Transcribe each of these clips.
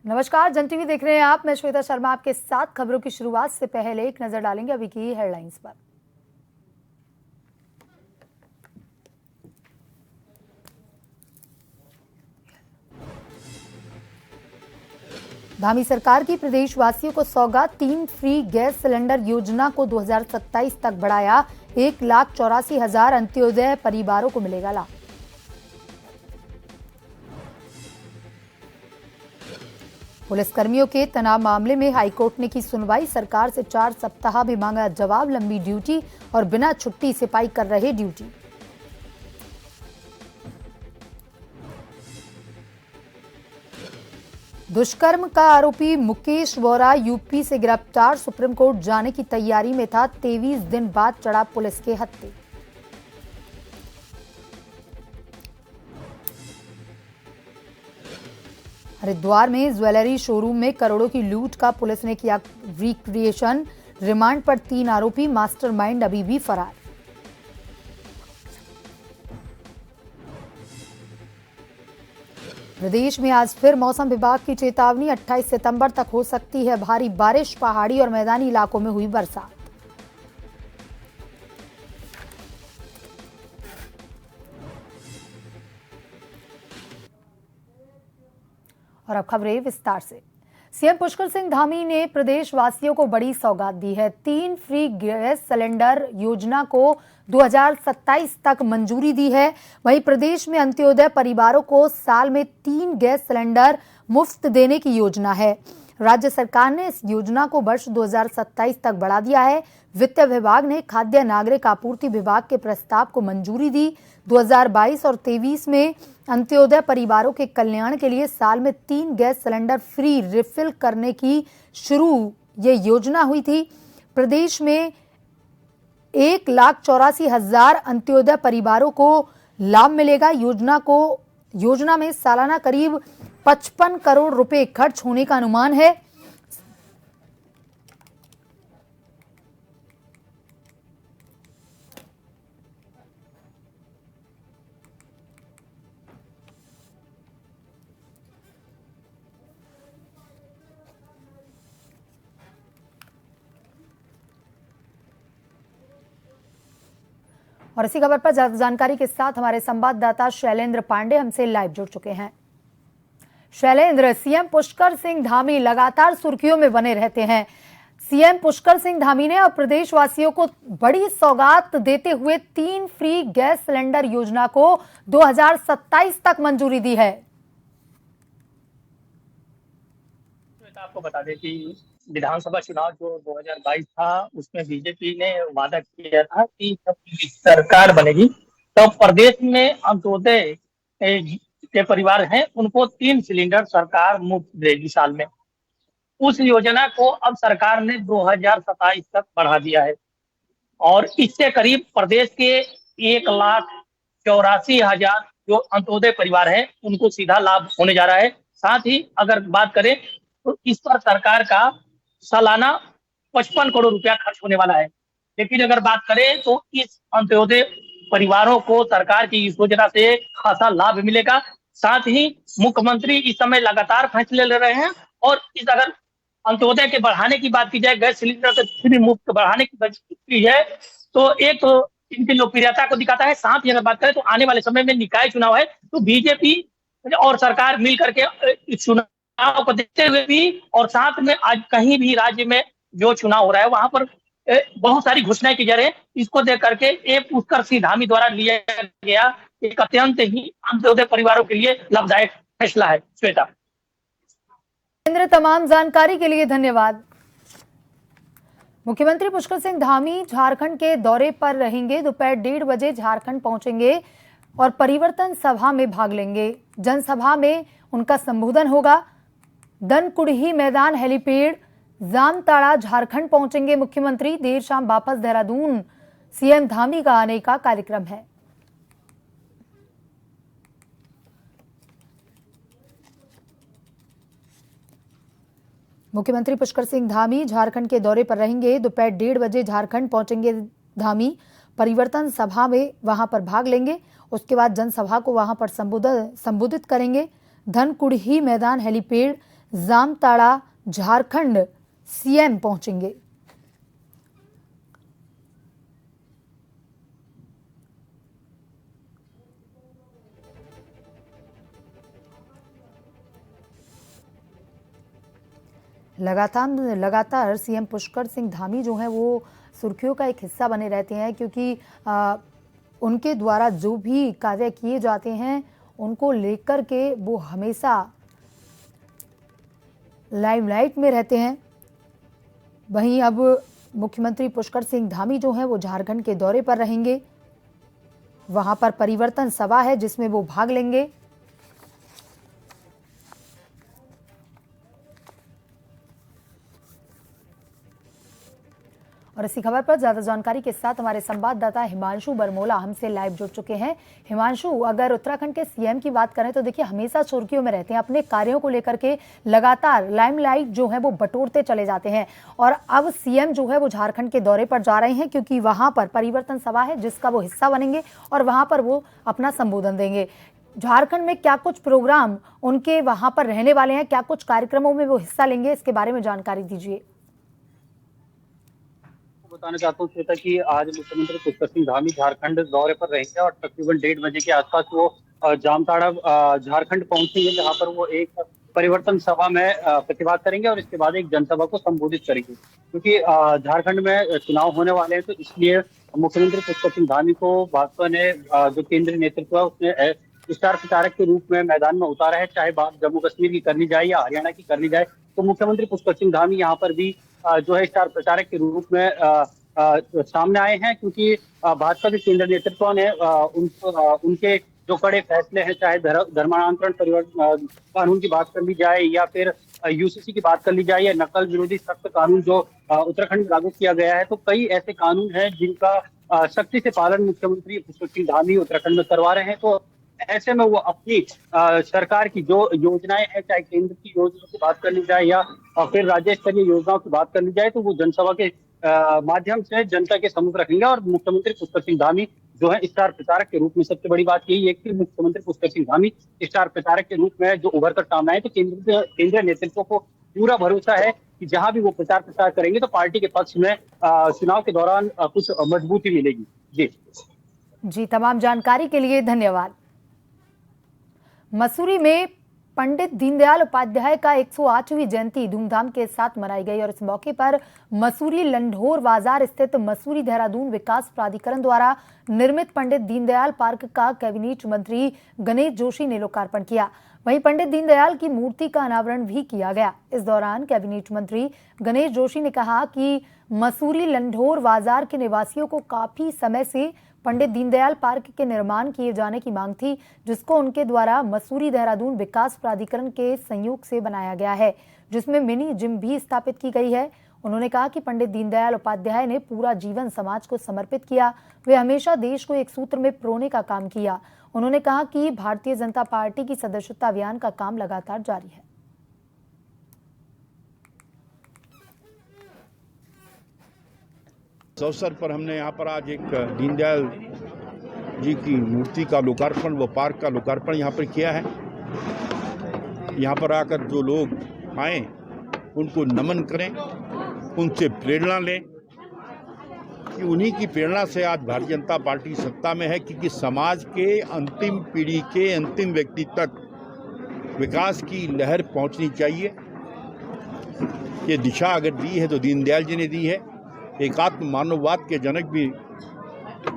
नमस्कार, जन टीवी देख रहे हैं आप। मैं श्वेता शर्मा आपके साथ। खबरों की शुरुआत से पहले एक नजर डालेंगे अभी की हेडलाइंस पर। धामी सरकार की प्रदेशवासियों को सौगात, 3 फ्री गैस सिलेंडर योजना को 2027 तक बढ़ाया। 1,84,000 अंत्योदय परिवारों को मिलेगा लाभ। पुलिसकर्मियों के तनाव मामले में हाईकोर्ट ने की सुनवाई। सरकार से 4 सप्ताह भी मांगा जवाब। लंबी ड्यूटी और बिना छुट्टी सिपाही कर रहे ड्यूटी। दुष्कर्म का आरोपी मुकेश वोरा यूपी से गिरफ्तार। सुप्रीम कोर्ट जाने की तैयारी में था। 23 दिन बाद चढ़ा पुलिस के हत्थे। हरिद्वार में ज्वेलरी शोरूम में करोड़ों की लूट का पुलिस ने किया रिक्रिएशन। रिमांड पर 3 आरोपी, मास्टरमाइंड अभी भी फरार। प्रदेश में आज फिर मौसम विभाग की चेतावनी। 28 सितंबर तक हो सकती है भारी बारिश। पहाड़ी और मैदानी इलाकों में हुई बरसात। और अब खबरें विस्तार से। सीएम पुष्कर सिंह धामी ने प्रदेशवासियों को बड़ी सौगात दी है। 3 फ्री गैस सिलेंडर योजना को 2027 तक मंजूरी दी है। वहीं प्रदेश में अंत्योदय परिवारों को साल में 3 गैस सिलेंडर मुफ्त देने की योजना है। राज्य सरकार ने इस योजना को वर्ष 2027 तक बढ़ा दिया है। वित्त विभाग ने खाद्य नागरिक आपूर्ति विभाग के प्रस्ताव को मंजूरी दी। 2022 और 23 में अंत्योदय परिवारों के कल्याण के लिए साल में 3 गैस सिलेंडर फ्री रिफिल करने की ये योजना हुई थी। प्रदेश में 1,84,000 अंत्योदय परिवारों को लाभ मिलेगा। योजना में सालाना करीब 55 करोड़ रुपए खर्च होने का अनुमान है। और इसी खबर पर जानकारी के साथ हमारे संवाददाता शैलेंद्र पांडे हमसे लाइव जुड़ चुके हैं। शैलेंद्र, सीएम पुष्कर सिंह धामी लगातार सुर्खियों में बने रहते हैं। सीएम पुष्कर सिंह धामी ने अब प्रदेशवासियों को बड़ी सौगात देते हुए 3 फ्री गैस सिलेंडर योजना को 2027 तक मंजूरी दी है। आपको बता दें कि विधानसभा चुनाव जो 2022 था उसमें बीजेपी ने वादा किया था कि जब सरकार बनेगी तो प्रदेश में अंत्योदय के परिवार हैं उनको 3 सिलेंडर सरकार मुफ्त देगी साल में। उस योजना को अब सरकार ने 2027 तक बढ़ा दिया है और इससे करीब प्रदेश के 1,84,000 जो अंत्योदय परिवार हैं उनको सीधा लाभ होने जा रहा है। साथ ही अगर बात करें तो इस पर सरकार का सालाना 55 करोड़ रुपया खर्च होने वाला है। लेकिन अगर बात करें तो इस अंत्योदय परिवारों को सरकार की इस योजना से खासा लाभ मिलेगा। साथ ही मुख्यमंत्री इस समय लगातार फैसले ले रहे हैं और इस अगर अंत्योदय के बढ़ाने की बात की जाए, गैस सिलेंडर से फ्री मुफ्त बढ़ाने की बात की है तो एक तो इनकी लोकप्रियता को दिखाता है। साथ ही अगर बात करें तो आने वाले समय में निकाय चुनाव है तो बीजेपी और सरकार मिल करके इस चुनाव को देखते हुए भी और साथ में आज कहीं भी राज्य में जो चुनाव हो रहा है वहां पर बहुत सारी घोषणाएं की जा रही है। इसको देख करके एक पुष्कर सिंह धामी द्वारा लिया गया एक अत्यंत ही अंत्योदय परिवारों के लिए लाभदायक फैसला है। श्वेता, तमाम जानकारी के लिए धन्यवाद। मुख्यमंत्री पुष्कर सिंह धामी झारखंड के दौरे पर रहेंगे। दोपहर 1:30 बजे झारखंड पहुंचेंगे और परिवर्तन सभा में भाग लेंगे। जनसभा में उनका संबोधन होगा। दनकुड़ही मैदान हेलीपैड जामताड़ा झारखंड पहुंचेंगे मुख्यमंत्री। देर शाम वापस देहरादून सीएम धामी का आने का कार्यक्रम है। मुख्यमंत्री पुष्कर सिंह धामी झारखंड के दौरे पर रहेंगे। दोपहर 1:30 बजे झारखंड पहुंचेंगे धामी। परिवर्तन सभा में वहां पर भाग लेंगे। उसके बाद जनसभा को वहां पर संबोधित करेंगे। धनकुड़ही मैदान हेलीपैड जामताड़ा झारखंड सीएम पहुंचेंगे। लगातार सीएम पुष्कर सिंह धामी जो है वो सुर्खियों का एक हिस्सा बने रहते हैं, क्योंकि उनके द्वारा जो भी कार्य किए जाते हैं उनको लेकर के वो हमेशा लाइमलाइट में रहते हैं। वहीं अब मुख्यमंत्री पुष्कर सिंह धामी जो हैं वो झारखंड के दौरे पर रहेंगे। वहां पर परिवर्तन सभा है जिसमें वो भाग लेंगे। और इसी खबर पर ज्यादा जानकारी के साथ हमारे संवाददाता हिमांशु बरमोला हमसे लाइव जुड़ चुके हैं। हिमांशु, अगर उत्तराखंड के सीएम की बात करें तो देखिए हमेशा सुर्खियों में रहते हैं, अपने कार्यों को लेकर के लगातार लाइमलाइट जो है वो बटोरते चले जाते हैं। और अब सीएम जो है वो झारखंड के दौरे पर जा रहे हैं, क्योंकि वहां पर परिवर्तन सभा है जिसका वो हिस्सा बनेंगे और वहां पर वो अपना संबोधन देंगे। झारखंड में क्या कुछ प्रोग्राम उनके वहां पर रहने वाले हैं, क्या कुछ कार्यक्रमों में वो हिस्सा लेंगे, इसके बारे में जानकारी दीजिए। बताना चाहता हूँ श्वेता कि आज मुख्यमंत्री पुष्कर सिंह धामी झारखंड दौरे पर रहेंगे और तकरीबन 1:30 बजे के आसपास वो जामताड़ा झारखंड पहुंचेंगे, जहां पर वो एक परिवर्तन सभा में प्रतिवाद करेंगे और इसके बाद एक जनसभा को संबोधित करेंगे। क्योंकि झारखंड में चुनाव होने वाले हैं, तो इसलिए मुख्यमंत्री पुष्कर सिंह धामी को भाजपा ने जो केंद्रीय नेतृत्व है उसने स्टार प्रचारक के रूप में मैदान में उतारा है। चाहे बात जम्मू कश्मीर की करनी जाए या हरियाणा की करनी जाए, तो मुख्यमंत्री पुष्कर सिंह धामी यहाँ पर भी जो है स्टार प्रचारक के रूप में सामने आए हैं। क्योंकि भाजपा के केंद्रीय नेतृत्व ने उनके जो कड़े फैसले हैं, चाहे धर्मांतरण परिवर्तन कानून की बात कर ली जाए या फिर यूसीसी की बात कर ली जाए या नकल विरोधी सख्त कानून जो उत्तराखंड में लागू किया गया है, तो कई ऐसे कानून हैं जिनका सख्ती से पालन मुख्यमंत्री पुष्कर सिंह धामी उत्तराखंड में करवा रहे हैं। तो ऐसे में वो अपनी सरकार की जो योजनाएं हैं, चाहे केंद्र की योजनाओं की बात कर ली जाए या फिर राज्य स्तरीय योजनाओं की बात कर ली जाए, तो वो जनसभा के माध्यम से जनता के सम्मुख रखेंगे। और मुख्यमंत्री पुष्कर सिंह धामी जो है स्टार प्रचारक के रूप में, सबसे बड़ी बात यही है कि मुख्यमंत्री पुष्कर सिंह धामी स्टार प्रचारक के रूप में जो उभर कर सामने आए, तो केंद्रीय नेतृत्व को पूरा भरोसा है कि जहां भी वो प्रचार करेंगे तो पार्टी के पक्ष में चुनाव के दौरान कुछ मजबूती मिलेगी। जी, तमाम जानकारी के लिए धन्यवाद। मसूरी में पंडित दीनदयाल उपाध्याय का 108वीं जयंती धूमधाम के साथ मनाई गई और इस मौके पर मसूरी लंढोर बाजार स्थित मसूरी देहरादून विकास प्राधिकरण द्वारा निर्मित पंडित दीनदयाल पार्क का कैबिनेट मंत्री गणेश जोशी ने लोकार्पण किया। वहीं पंडित दीनदयाल की मूर्ति का अनावरण भी किया गया। इस दौरान कैबिनेट मंत्री गणेश जोशी ने कहा कि मसूरी लंढोर बाजार के निवासियों को काफी समय से पंडित दीनदयाल पार्क के निर्माण किए जाने की मांग थी, जिसको उनके द्वारा मसूरी देहरादून विकास प्राधिकरण के संयोग से बनाया गया है, जिसमें मिनी जिम भी स्थापित की गई है। उन्होंने कहा कि पंडित दीनदयाल उपाध्याय ने पूरा जीवन समाज को समर्पित किया। वे हमेशा देश को एक सूत्र में पिरोने का काम किया। उन्होंने कहा कि भारतीय जनता पार्टी की सदस्यता अभियान का काम लगातार जारी है। इस अवसर पर हमने यहाँ पर आज एक दीनदयाल जी की मूर्ति का लोकार्पण व पार्क का लोकार्पण यहाँ पर किया है। यहाँ पर आकर जो लोग आए उनको नमन करें, उनसे प्रेरणा लें कि उन्हीं की प्रेरणा से आज भारतीय जनता पार्टी सत्ता में है, क्योंकि समाज के अंतिम पीढ़ी के अंतिम व्यक्ति तक विकास की लहर पहुँचनी चाहिए। ये दिशा अगर दी है तो दीनदयाल जी ने दी है। एकात्म मानववाद के जनक भी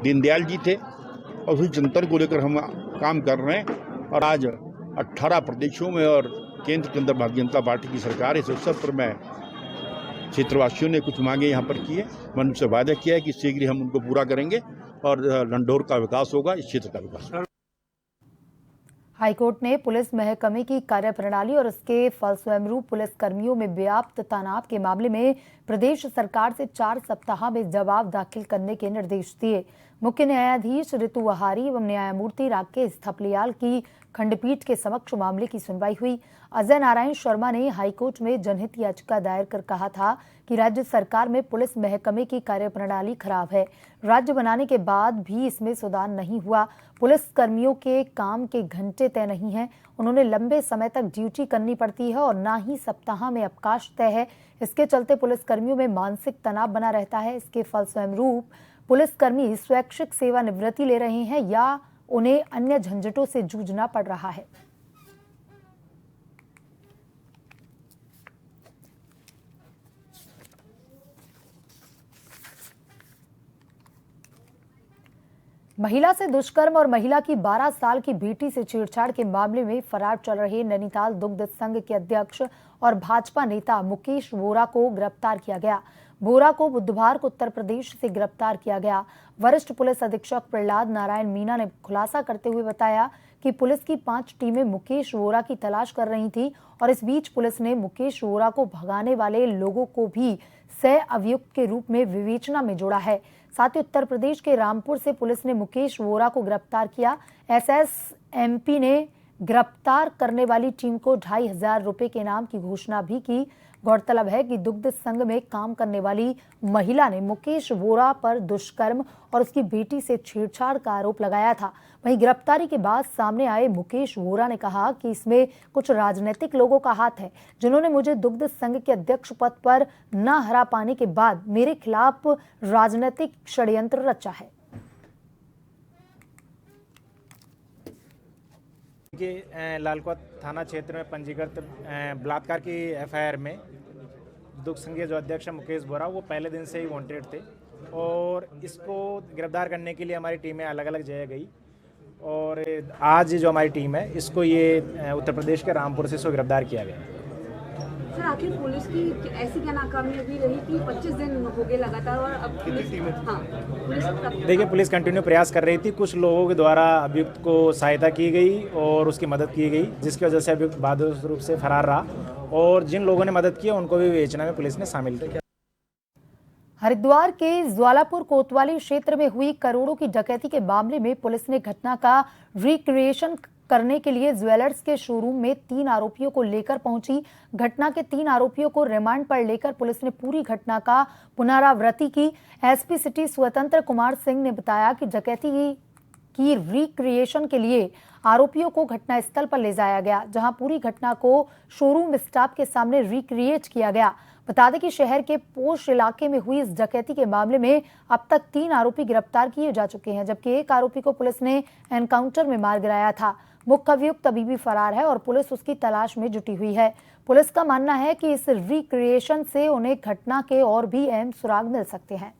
दीनदयाल जी थे और उसी चिंतन को लेकर हम काम कर रहे हैं। और आज 18 प्रदेशों में और केंद्र के अंदर भारतीय जनता पार्टी की सरकार है। इस अवसर पर मैं क्षेत्रवासियों ने कुछ मांगे यहाँ पर किए, मैंने उनसे वादा किया है कि शीघ्र हम उनको पूरा करेंगे और लंढोर का विकास होगा, इस क्षेत्र का विकास। हाईकोर्ट ने पुलिस महकमे की कार्यप्रणाली और उसके फलस्वरूप पुलिस कर्मियों में व्याप्त तनाव के मामले में प्रदेश सरकार से 4 सप्ताह में जवाब दाखिल करने के निर्देश दिए। मुख्य न्यायाधीश ऋतु वहारी एवं न्यायमूर्ति राकेश थपलियाल की खंडपीठ के समक्ष मामले की सुनवाई हुई। अजय नारायण शर्मा ने हाईकोर्ट में जनहित याचिका दायर कर कहा था कि राज्य सरकार में पुलिस महकमे की कार्यप्रणाली खराब है। राज्य बनाने के बाद भी इसमें सुधार नहीं हुआ। पुलिस कर्मियों के काम के घंटे तय नहीं हैं। उन्होंने लंबे समय तक ड्यूटी करनी पड़ती है और ना ही सप्ताह में अवकाश तय है। इसके चलते पुलिस कर्मियों में मानसिक तनाव बना रहता है। इसके फलस्वरूप पुलिसकर्मी स्वैच्छिक सेवानिवृत्ति ले रहे हैं या उन्हें अन्य झंझटों से जूझना पड़ रहा है। महिला से दुष्कर्म और महिला की 12 साल की बेटी से छेड़छाड़ के मामले में फरार चल रहे नैनीताल दुग्ध संघ के अध्यक्ष और भाजपा नेता मुकेश वोरा को गिरफ्तार किया गया। वोरा को बुधवार को उत्तर प्रदेश से गिरफ्तार किया गया। वरिष्ठ पुलिस अधीक्षक प्रहलाद नारायण मीना ने खुलासा करते हुए बताया कि पुलिस की 5 टीमें मुकेश वोरा की तलाश कर रही थी और इस बीच पुलिस ने मुकेश वोरा को भगाने वाले लोगों को भी सह अभियुक्त के रूप में विवेचना में जोड़ा है। साथ ही उत्तर प्रदेश के रामपुर से पुलिस ने मुकेश वोरा को गिरफ्तार किया। एसएसएमपी ने गिरफ्तार करने वाली टीम को 2,500 रुपए के इनाम की घोषणा भी की। गौरतलब है कि दुग्ध संघ में काम करने वाली महिला ने मुकेश वोरा पर दुष्कर्म और उसकी बेटी से छेड़छाड़ का आरोप लगाया था। वहीं गिरफ्तारी के बाद सामने आए मुकेश वोरा ने कहा कि इसमें कुछ राजनीतिक लोगों का हाथ है, जिन्होंने मुझे दुग्ध संघ के अध्यक्ष पद पर न हरा पाने के बाद मेरे खिलाफ राजनीतिक षड्यंत्र रचा है। लालकुआ थाना क्षेत्र में पंजीकृत बलात्कार की एफआईआर में दुग्ध संघ के जो अध्यक्ष मुकेश वोरा वो पहले दिन से ही वांटेड थे और इसको गिरफ्तार करने के लिए हमारी टीमें अलग अलग जगह गई और आज जो हमारी टीम है इसको ये उत्तर प्रदेश के रामपुर से इसको गिरफ्तार किया गया। सर, आखिर पुलिस की ऐसी क्या नाकामयाबी रही कि 25 दिन हो गए लगातार और अब देखिए पुलिस कंटिन्यू प्रयास कर रही थी। कुछ लोगों के द्वारा अभियुक्त को सहायता की गई और उसकी मदद की गई, जिसकी वजह से अभियुक्त बाधित रूप से फरार रहा और जिन लोगों ने मदद की उनको भी विवेचना में पुलिस ने शामिल किया। हरिद्वार के ज्वालापुर कोतवाली क्षेत्र में हुई करोड़ों की डकैती के मामले में पुलिस ने घटना का रिक्रिएशन करने के लिए ज्वेलर्स के शोरूम में 3 आरोपियों को लेकर पहुंची। घटना के 3 आरोपियों को रिमांड पर लेकर पुलिस ने पूरी घटना का पुनरावृत्ति की। एसपी सिटी स्वतंत्र कुमार सिंह ने बताया कि डकैती की रिक्रिएशन के लिए आरोपियों को घटनास्थल पर ले जाया गया, जहां पूरी घटना को शोरूम स्टाफ के सामने रिक्रिएट किया गया। बता दें कि शहर के पोश इलाके में हुई इस डकैती के मामले में अब तक 3 आरोपी गिरफ्तार किए जा चुके हैं, जबकि एक आरोपी को पुलिस ने एनकाउंटर में मार गिराया था। मुख्य अभियुक्त अभी भी फरार है और पुलिस उसकी तलाश में जुटी हुई है। पुलिस का मानना है कि इस रिक्रिएशन से उन्हें घटना के और भी अहम सुराग मिल सकते हैं।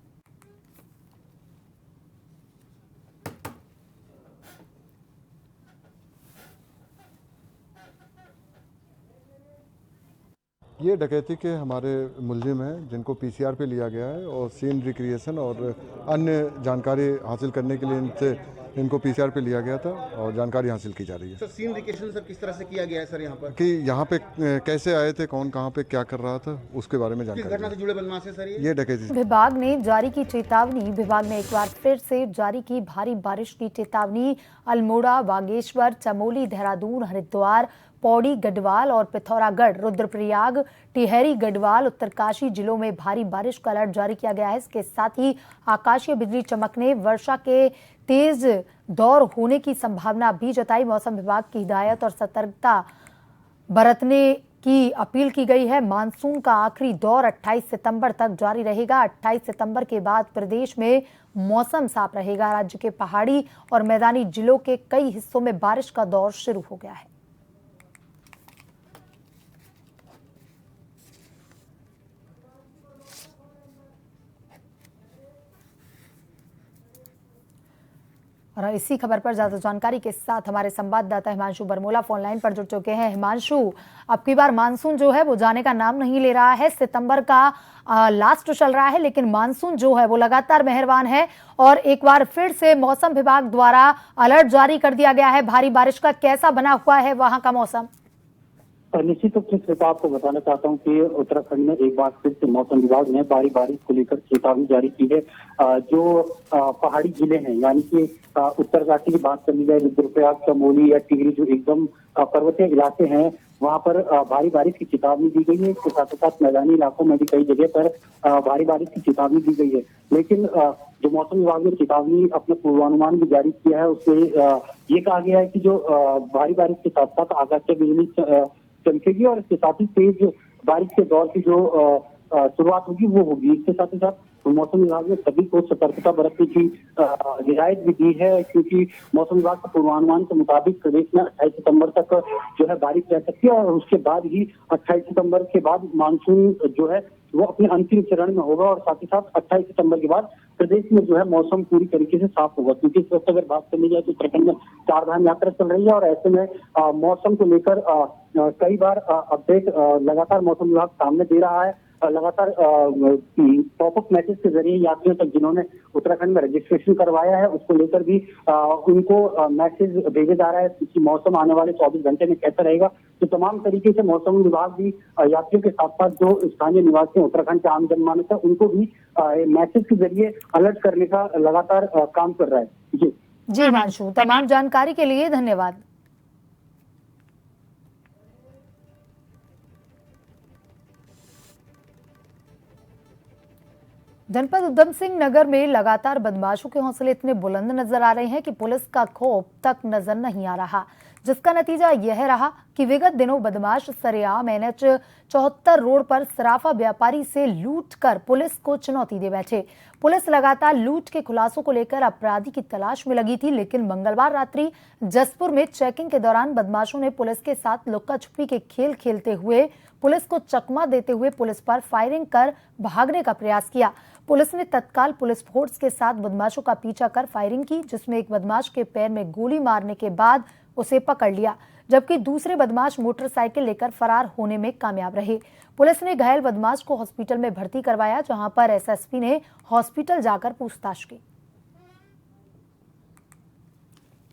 ये डकैती के हमारे मुलजिम हैं जिनको पीसीआर पे लिया गया है और सीन रिक्रिएशन और अन्य जानकारी हासिल करने के लिए इनको पीसीआर पे लिया गया था और जानकारी हासिल की जा रही है। सर सीन रिक्रिएशन सर किस तरह से किया गया है सर यहाँ पर? कि यहाँ पे कैसे आए थे, कौन कहाँ पे क्या कर रहा था, उसके बारे में जानकारी। किस घटना से जुड़े बदमाश है सर ये डकैती। विभाग ने जारी की चेतावनी। विभाग ने एक बार फिर से जारी की भारी बारिश की चेतावनी। अल्मोड़ा, बागेश्वर, चमोली, देहरादून, हरिद्वार, पौड़ी, गढ़वाल और पिथौरागढ़, रुद्रप्रयाग, टिहरी, गढ़वाल, उत्तरकाशी जिलों में भारी बारिश का अलर्ट जारी किया गया है। इसके साथ ही आकाशीय बिजली चमकने, वर्षा के तेज दौर होने की संभावना भी जताई। मौसम विभाग की हिदायत और सतर्कता बरतने की अपील की गई है। मानसून का आखिरी दौर 28 सितंबर तक जारी रहेगा। 28 सितंबर के बाद प्रदेश में मौसम साफ रहेगा। राज्य के पहाड़ी और मैदानी जिलों के कई हिस्सों में बारिश का दौर शुरू हो गया है। और इसी खबर पर ज्यादा जानकारी के साथ हमारे संवाददाता हिमांशु बरमोला फोन लाइन पर जुड़ चुके हैं। हिमांशु, अब की बार मानसून जो है वो जाने का नाम नहीं ले रहा है। सितंबर का लास्ट चल रहा है, लेकिन मानसून जो है वो लगातार मेहरबान है और एक बार फिर से मौसम विभाग द्वारा अलर्ट जारी कर दिया गया है। भारी बारिश का कैसा बना हुआ है वहां का मौसम? निश्चित रूप से आपको बताना चाहता हूं कि उत्तराखंड में एक बार फिर से मौसम विभाग ने भारी बारिश को लेकर चेतावनी जारी की है। जो पहाड़ी जिले हैं, यानी कि उत्तरकाशी की बात करनी जाए, रुद्रप्रयाग, चमोली या टिहरी, जो एकदम पर्वतीय इलाके हैं, वहां पर भारी बारिश की चेतावनी दी गई है। इसके साथ साथ मैदानी इलाकों में भी कई जगह पर भारी बारिश की चेतावनी दी गई है। लेकिन जो मौसम विभाग ने चेतावनी अपना पूर्वानुमान भी जारी किया है, उससे ये कहा गया है कि जो भारी बारिश के साथ साथ आकाश से बिजली चमकेगी और इसके साथ ही तेज बारिश के दौर की जो शुरुआत होगी वो होगी। इसके साथ ही साथ मौसम विभाग ने सभी को सतर्कता बरतने की हिदायत भी दी है, क्योंकि मौसम विभाग के पूर्वानुमान के मुताबिक प्रदेश में 28 सितंबर तक जो है बारिश रह सकती है और उसके बाद ही 28 सितंबर के बाद मानसून जो है वो अपने अंतिम चरण में होगा और साथ ही साथ 28 सितंबर के बाद प्रदेश में जो है मौसम पूरी तरीके से साफ होगा। क्योंकि इस वक्त अगर बात करनी जाए तो उत्तराखंड में चारधाम यात्रा चल रही है और ऐसे में मौसम को लेकर कई बार अपडेट लगातार मौसम विभाग सामने दे रहा है। लगातार पॉपअप मैसेज के जरिए यात्रियों तक जिन्होंने उत्तराखंड में रजिस्ट्रेशन करवाया है उसको लेकर भी उनको मैसेज भेजे जा रहा है कि मौसम आने वाले 24 घंटे में कैसा रहेगा। तो तमाम तरीके से मौसम विभाग भी यात्रियों के साथ साथ जो स्थानीय निवासी उत्तराखंड के आम जनमानस है उनको भी मैसेज के जरिए अलर्ट करने का लगातार काम कर रहा है। जी हिमांशु, तमाम जानकारी के लिए धन्यवाद। जनपद उधम सिंह नगर में लगातार बदमाशों के हौसले इतने बुलंद नजर आ रहे हैं कि पुलिस का खौफ तक नजर नहीं आ रहा, जिसका नतीजा यह रहा कि विगत दिनों बदमाश सरेआम NH 74 रोड पर सराफा व्यापारी से लूट कर पुलिस को चुनौती दे बैठे। पुलिस लगातार लूट के खुलासों को लेकर अपराधी की तलाश में लगी थी, लेकिन मंगलवार रात्रि जसपुर में चेकिंग के दौरान बदमाशों ने पुलिस के साथ लुक्का छुपी के खेल खेलते हुए पुलिस को चकमा देते हुए पुलिस पर फायरिंग कर भागने का प्रयास किया। पुलिस ने तत्काल पुलिस फोर्स के साथ बदमाशों का पीछा कर फायरिंग की, जिसमें एक बदमाश के पैर में गोली मारने के बाद उसे पकड़ लिया, जबकि दूसरे बदमाश मोटरसाइकिल लेकर फरार होने में कामयाब रहे। पुलिस ने घायल बदमाश को हॉस्पिटल में भर्ती करवाया, जहां पर SSP ने हॉस्पिटल जाकर पूछताछ की।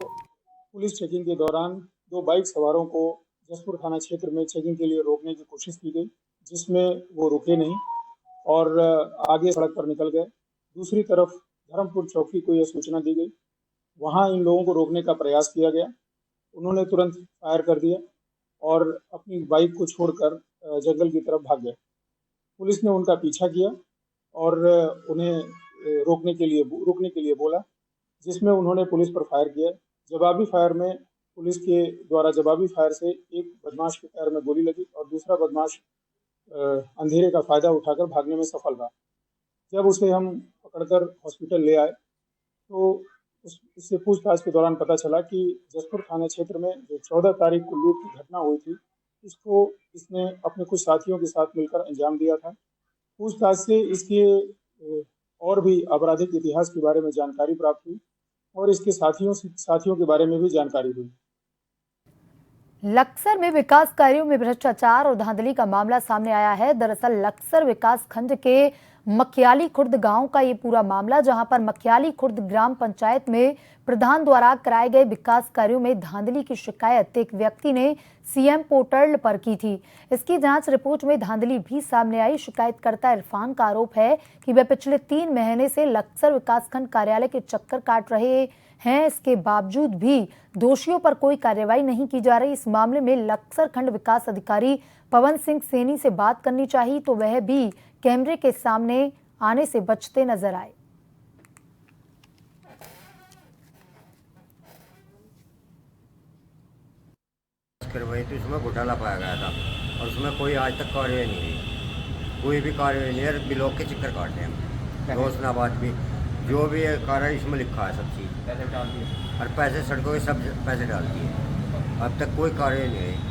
पुलिस चेकिंग के दौरान 2 बाइक सवारों को जसपुर थाना क्षेत्र में चेकिंग के लिए रोकने की कोशिश की गई, जिसमें वो रुके नहीं और आगे सड़क पर निकल गए। दूसरी तरफ धर्मपुर चौकी को यह सूचना दी गई, वहां इन लोगों को रोकने का प्रयास किया गया। उन्होंने तुरंत फायर कर दिया और अपनी बाइक को छोड़कर जंगल की तरफ भाग गए। पुलिस ने उनका पीछा किया और उन्हें रुकने के लिए बोला, जिसमें उन्होंने पुलिस पर फायर किया। जवाबी फायर में पुलिस के द्वारा जवाबी फायर से एक बदमाश के पैर में गोली लगी और दूसरा बदमाश अंधेरे का फायदा उठाकर भागने में सफल रहा। जब उसे हम पकड़कर हॉस्पिटल ले आए तो उससे पूछताछ के दौरान पता चला कि जसपुर थाना क्षेत्र में जो 14 तारीख को लूट की घटना हुई थी, इसको इसने अपने कुछ साथियों के साथ मिलकर अंजाम दिया था। पूछताछ से इसके और भी आपराधिक इतिहास के बारे में जानकारी प्राप्त हुई और इसके साथियों के बारे में भी जानकारी हुई। लक्सर में विकास कार्यों में भ्रष्टाचार और धांधली का मामला सामने आया है। दरअसल लक्सर विकास खंड के मखियाली खुर्द गांव का ये पूरा मामला, जहां पर मखियाली खुर्द ग्राम पंचायत में प्रधान द्वारा कराए गए विकास कार्यों में धांधली की शिकायत एक व्यक्ति ने CM पोर्टल पर की थी। इसकी जांच रिपोर्ट में धांधली भी सामने आई। शिकायतकर्ता इरफान का आरोप है कि वह पिछले 3 महीने से लक्सर विकासखंड कार्यालय के चक्कर काट रहे हैं। इसके बावजूद भी दोषियों पर कोई कार्रवाई नहीं की जा रही। इस मामले में लक्सर खंड विकास अधिकारी पवन सिंह सैनी से बात करनी चाहिए, तो वह भी कैमरे के सामने आने से बचते नजर आए। करवाई तो इसमें घोटाला पाया गया था और उसमें कोई आज तक कार्रवाई नहीं हुई, कोई भी कार्रवाई नहीं है। ब्लॉक के चक्कर काटते हैं, रोशनाबाद भी जो भी कार्रवाई इसमें लिखा है सब चीज़ पैसे डालती है और पैसे सड़कों के सब पैसे डालती है। अब तक कोई कार्रवाई नहीं हुई।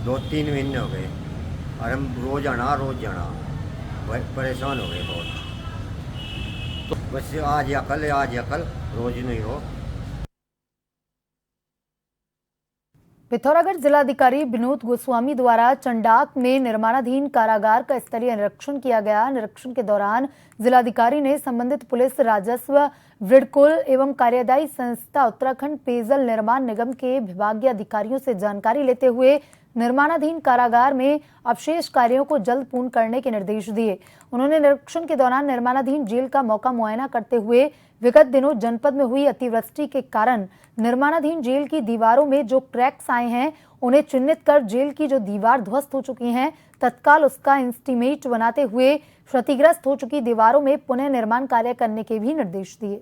2-3 महीने हो गए और हम रोज जाना परेशान हो गए बहुत। तो बस आज या कल रोज नहीं हो, पिथौरागढ़ जिलाधिकारी विनोद गोस्वामी द्वारा चंडाक में निर्माणाधीन कारागार का स्तरीय निरीक्षण किया गया। निरीक्षण के दौरान जिलाधिकारी ने संबंधित पुलिस, राजस्व, विडकुल एवं कार्यदायी संस्था उत्तराखंड पेयजल निर्माण निगम के विभागीय अधिकारियों से जानकारी लेते हुए निर्माणाधीन कारागार में अवशेष कार्यों को जल्द पूर्ण करने के निर्देश दिए। उन्होंने निरीक्षण के दौरान निर्माणाधीन जेल का मौका मुआयना करते हुए विगत दिनों जनपद में हुई अतिवृष्टि के कारण निर्माणाधीन जेल की दीवारों में जो क्रैक्स आए हैं उन्हें चिन्हित कर जेल की जो दीवार ध्वस्त हो चुकी हैं तत्काल उसका एस्टीमेट बनाते हुए क्षतिग्रस्त हो चुकी दीवारों में पुनः निर्माण कार्य करने के भी निर्देश दिए।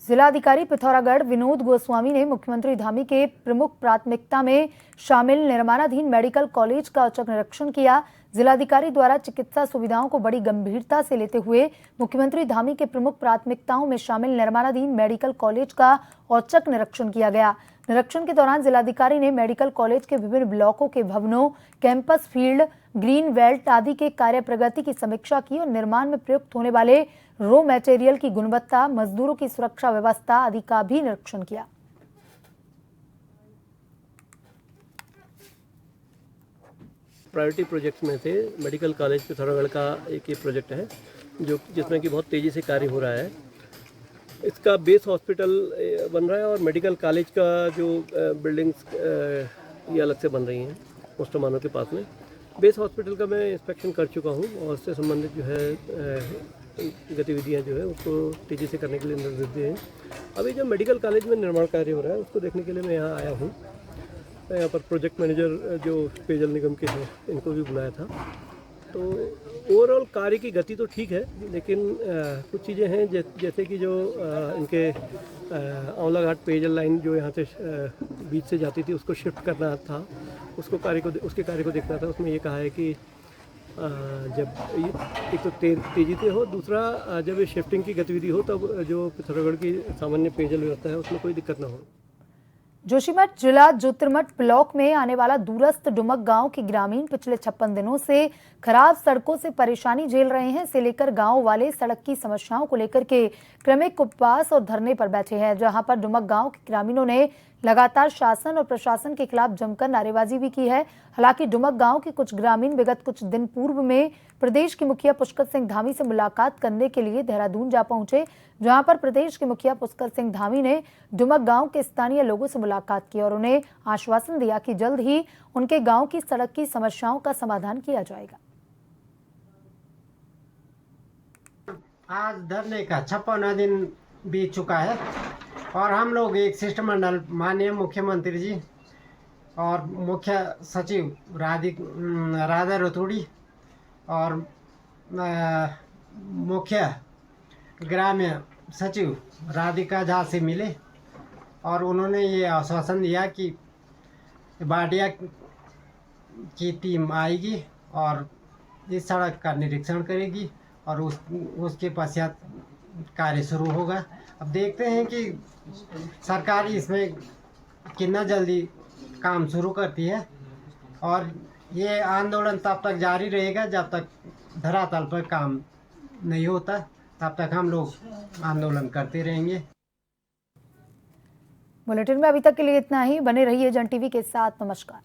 जिलाधिकारी पिथौरागढ़ विनोद गोस्वामी ने मुख्यमंत्री धामी के प्रमुख प्राथमिकता में शामिल निर्माणाधीन मेडिकल कॉलेज का औचक निरीक्षण किया। जिलाधिकारी द्वारा चिकित्सा सुविधाओं को बड़ी गंभीरता से लेते हुए मुख्यमंत्री धामी के प्रमुख प्राथमिकताओं में शामिल निर्माणाधीन मेडिकल कॉलेज का औचक निरीक्षण किया गया। निरीक्षण के दौरान जिलाधिकारी ने मेडिकल कॉलेज के विभिन्न ब्लॉकों के भवनों, कैंपस फील्ड, ग्रीन बेल्ट आदि के कार्य प्रगति की समीक्षा की और निर्माण में प्रयुक्त होने वाले रॉ मटेरियल की गुणवत्ता, मजदूरों की सुरक्षा व्यवस्था आदि का भी निरीक्षण किया। प्रायोरिटी प्रोजेक्ट्स में से मेडिकल कॉलेज पिथौरागढ़ का एक ये प्रोजेक्ट है जिसमें कि बहुत तेज़ी से कार्य हो रहा है। इसका बेस हॉस्पिटल बन रहा है और मेडिकल कॉलेज का जो बिल्डिंग्स ये अलग से बन रही हैं पोस्टमानों के पास में। बेस हॉस्पिटल का मैं इंस्पेक्शन कर चुका हूँ और उससे संबंधित जो है गतिविधियाँ जो है उसको तेज़ी से करने के लिए निर्देश दिए हैं। अभी जो मेडिकल कॉलेज में निर्माण कार्य हो रहा है उसको देखने के लिए मैं यहाँ आया हूँ। यहाँ पर प्रोजेक्ट मैनेजर जो पेयजल निगम के हैं इनको भी बुलाया था। तो ओवरऑल कार्य की गति तो ठीक है, लेकिन कुछ चीज़ें हैं जैसे कि जो इनके आंवला घाट पेयजल लाइन जो यहाँ से बीच से जाती थी उसको शिफ्ट करना था, उसके कार्य को देखना था। उसमें ये कहा है कि जब एक तो तेज़ी से हो, दूसरा जब ये शिफ्टिंग की गतिविधि हो तब जो पिथौरागढ़ की सामान्य पेयजल व्यवस्था है उसमें कोई दिक्कत ना हो। जोशीमठ जिला ज्योतिर्मठ ब्लॉक में आने वाला दूरस्थ डुमक गांव के ग्रामीण पिछले 56 दिनों से खराब सड़कों से परेशानी झेल रहे हैं। इसे लेकर गांव वाले सड़क की समस्याओं को लेकर के क्रमिक उपवास और धरने पर बैठे हैं, जहां पर डुमक गांव के ग्रामीणों ने लगातार शासन और प्रशासन के खिलाफ जमकर नारेबाजी भी की है। हालांकि डुमक गांव के कुछ ग्रामीण विगत कुछ दिन पूर्व में प्रदेश के मुखिया पुष्कर सिंह धामी से मुलाकात करने के लिए देहरादून जा पहुंचे, जहां पर प्रदेश के मुखिया पुष्कर सिंह धामी ने डुमक गांव के स्थानीय लोगों से मुलाकात की और उन्हें आश्वासन दिया कि जल्द ही उनके गांव की सड़क की समस्याओं का समाधान किया जाएगा। आज धरने का 56वां दिन बीत चुका है और हम लोग एक शिष्टमंडल माननीय मुख्यमंत्री जी और मुख्य सचिव राधा रतूड़ी और मुख्य ग्राम्य सचिव राधिका झा से मिले और उन्होंने ये आश्वासन दिया कि बाडिया की टीम आएगी और इस सड़क का निरीक्षण करेगी और उसके पश्चात कार्य शुरू होगा। अब देखते हैं कि सरकार इसमें कितना जल्दी काम शुरू करती है और ये आंदोलन तब तक जारी रहेगा जब तक धरातल पर काम नहीं होता, तब तक हम लोग आंदोलन करते रहेंगे। बुलेटिन में अभी तक के लिए इतना ही। बने रहिए जन टीवी के साथ। नमस्कार।